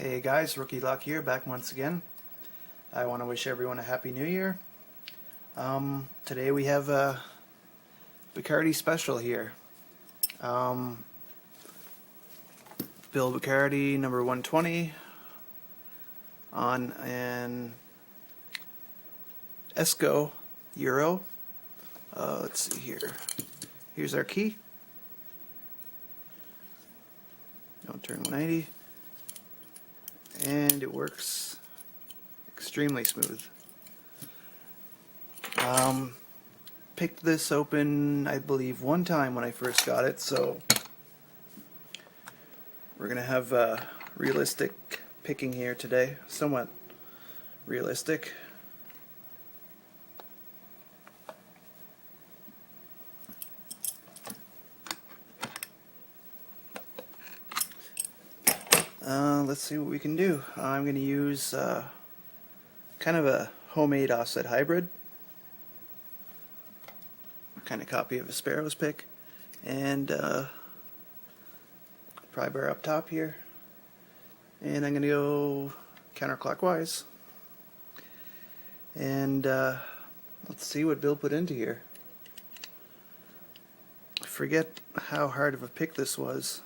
Hey guys, Rookie Lock here, back once again. I want to wish everyone a Happy New Year. Today we have a Bacardi special here. Bill Bacardi number 120 on an Esco Euro. Let's see here. Here's our key. Don't turn 180. And it works extremely smooth. Picked this open, I believe, one time when I first got it, so we're gonna have realistic picking here today, somewhat realistic. Let's see what we can do. I'm going to use kind of a homemade offset hybrid, kind of copy of a Sparrow's pick, and pry bar up top here, and I'm going to go counterclockwise, and let's see what Bill put into here. I forget how hard of a pick this was.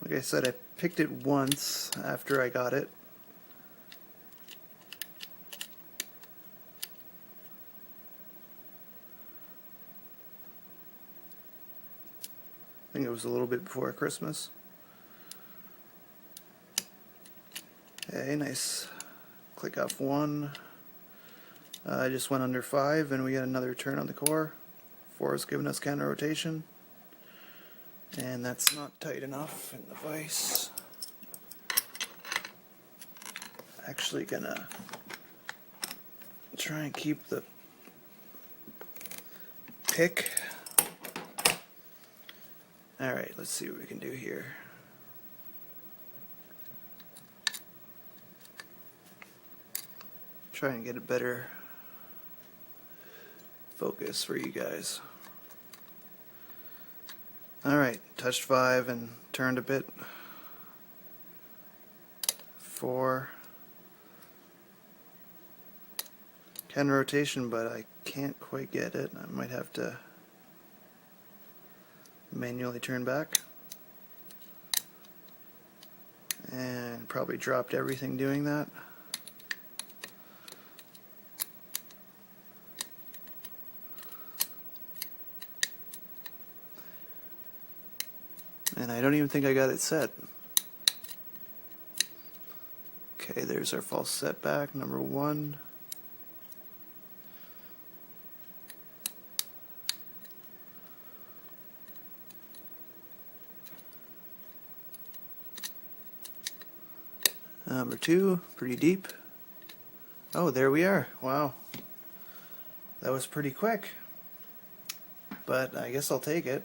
Like I said, I picked it once after I got it. I think it was a little bit before Christmas. Okay, nice click off one. I just went under 5 and we got another turn on the core. 4 is giving us counter rotation. And that's not tight enough in the vise. Actually gonna try and keep the pick. Alright, let's see what we can do here. Try and get a better focus for you guys. Alright, touched 5 and turned a bit. 4. Can rotation, but I can't quite get it. I might have to manually turn back. And probably dropped everything doing that. And I don't even think I got it set. Okay, there's our false setback, number 1. Number 2, pretty deep. Oh, there we are. Wow. That was pretty quick. But I guess I'll take it.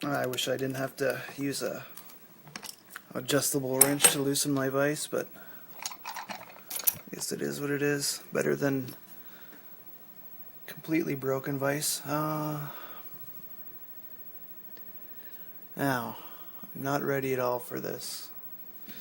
I wish I didn't have to use a adjustable wrench to loosen my vise, but I guess it is what it is. Better than completely broken vise. Now, I'm not ready at all for this.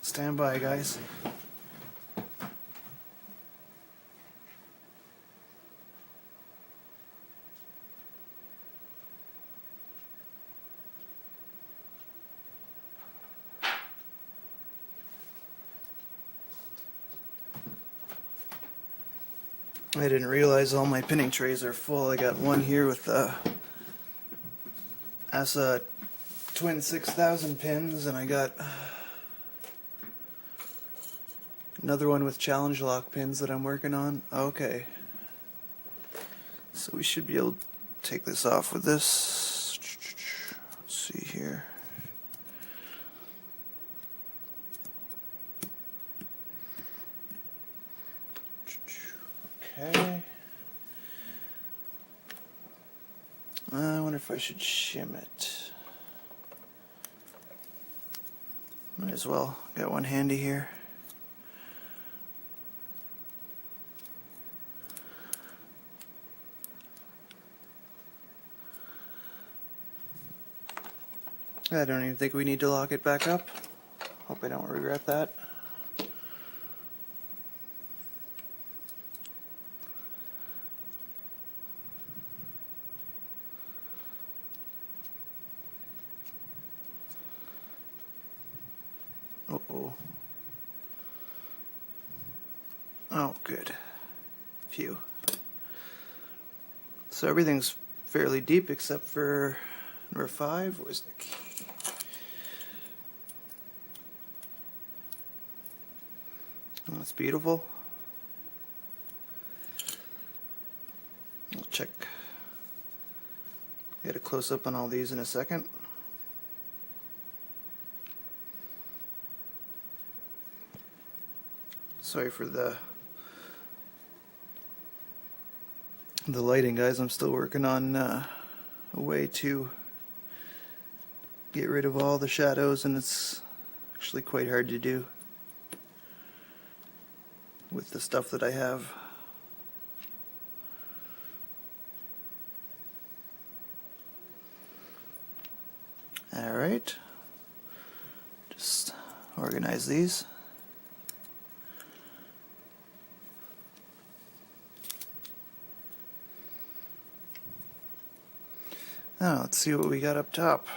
Stand by, guys. I didn't realize all my pinning trays are full. I got one here with ASA twin 6000 pins, and I got another one with challenge lock pins that I'm working on. Okay. So we should be able to take this off with this. Let's see here. Okay. I wonder if I should shim it. Might as well. Got one handy here. I don't even think we need to lock it back up. Hope I don't regret that. Uh-oh. Oh, good. Phew. So everything's fairly deep except for number 5. Where's the key? Oh, that's beautiful. We'll check. Get a close up on all these in a second. Sorry for the lighting, guys. I'm still working on a way to get rid of all the shadows, and it's actually quite hard to do with the stuff that I have. Alright, just organize these. Now let's see what we got up top.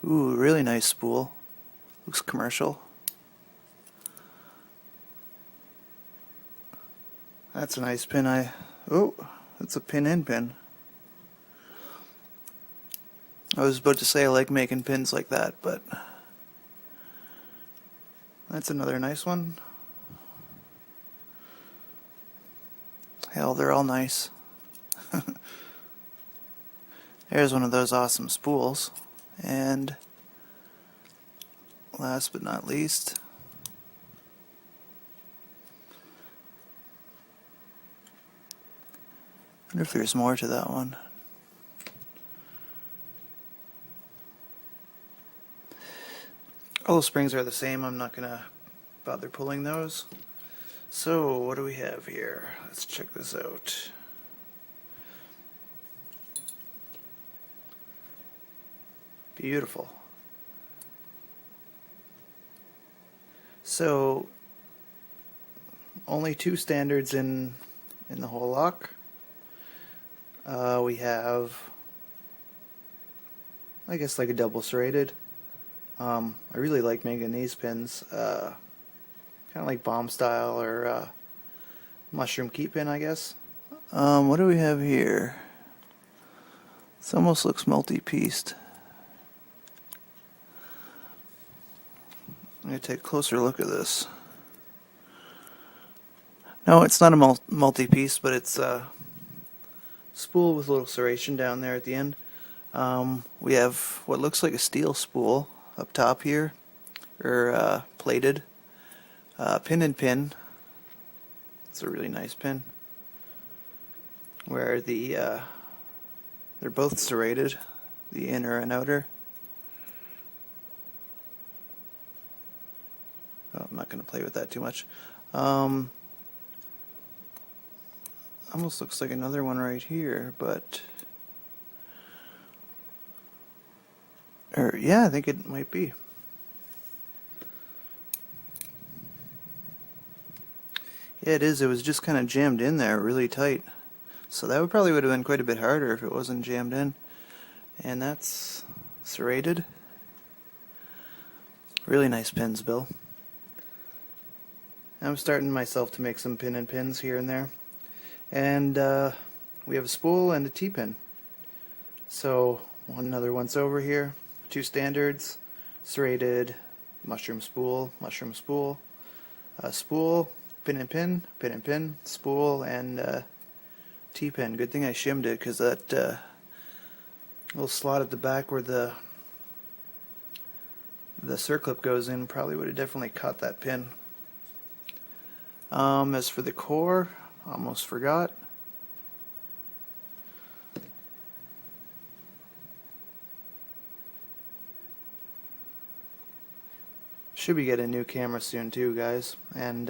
Ooh, really nice spool. Looks commercial. That's a nice pin. Oh, that's a pin-in pin. I was about to say I like making pins like that, but that's another nice one. Hell, they're all nice. There's one of those awesome spools. And last but not least, I wonder if there's more to that one. All the springs are the same. I'm not going to bother pulling those. So, what do we have here? Let's check this out. Beautiful. So, only 2 standards in the whole lock. We have, I guess, like a double serrated. I really like making these pins, kind of like bomb style or mushroom key pin, I guess. What do we have here? This almost looks multi-pieced. I'm going to take a closer look at this. No, it's not a multi-piece, but it's a spool with a little serration down there at the end. We have what looks like a steel spool up top here, or plated. Pin and pin. It's a really nice pin. Where they're both serrated, the inner and outer. Oh, I'm not going to play with that too much. Almost looks like another one right here, but yeah, I think it might be. Yeah, it is. It was just kind of jammed in there really tight. So that would have been quite a bit harder if it wasn't jammed in. And that's serrated. Really nice pins, Bill. I'm starting myself to make some pin and pins here and there. And we have a spool and a T-pin. So another once over here. 2 standards, serrated, mushroom spool, spool, pin and pin, spool, and T-pin. Good thing I shimmed it, because that little slot at the back where the circlip goes in probably would have definitely caught that pin. As for the core, almost forgot. Should be getting a new camera soon too, guys. And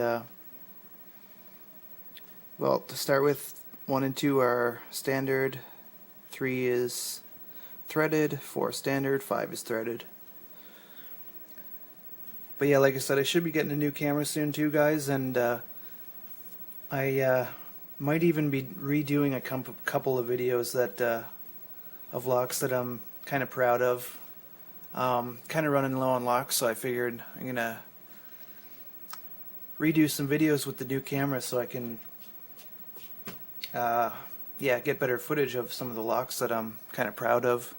well, to start with, 1 and 2 are standard, 3 is threaded, 4 standard, 5 is threaded. But yeah, like I said, I should be getting a new camera soon too, guys, and I might even be redoing a couple of videos that of locks that I'm kind of proud of. Kind of running low on locks, so I figured I'm gonna redo some videos with the new camera so I can yeah, get better footage of some of the locks that I'm kind of proud of.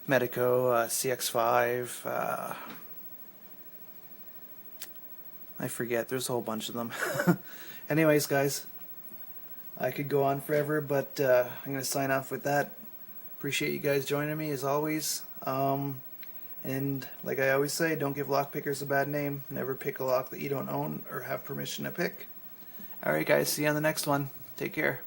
Medico, CX5, I forget, there's a whole bunch of them. Anyways, guys, I could go on forever, but I'm going to sign off with that. Appreciate you guys joining me as always. And like I always say, don't give lock pickers a bad name. Never pick a lock that you don't own or have permission to pick. Alright guys, see you on the next one. Take care.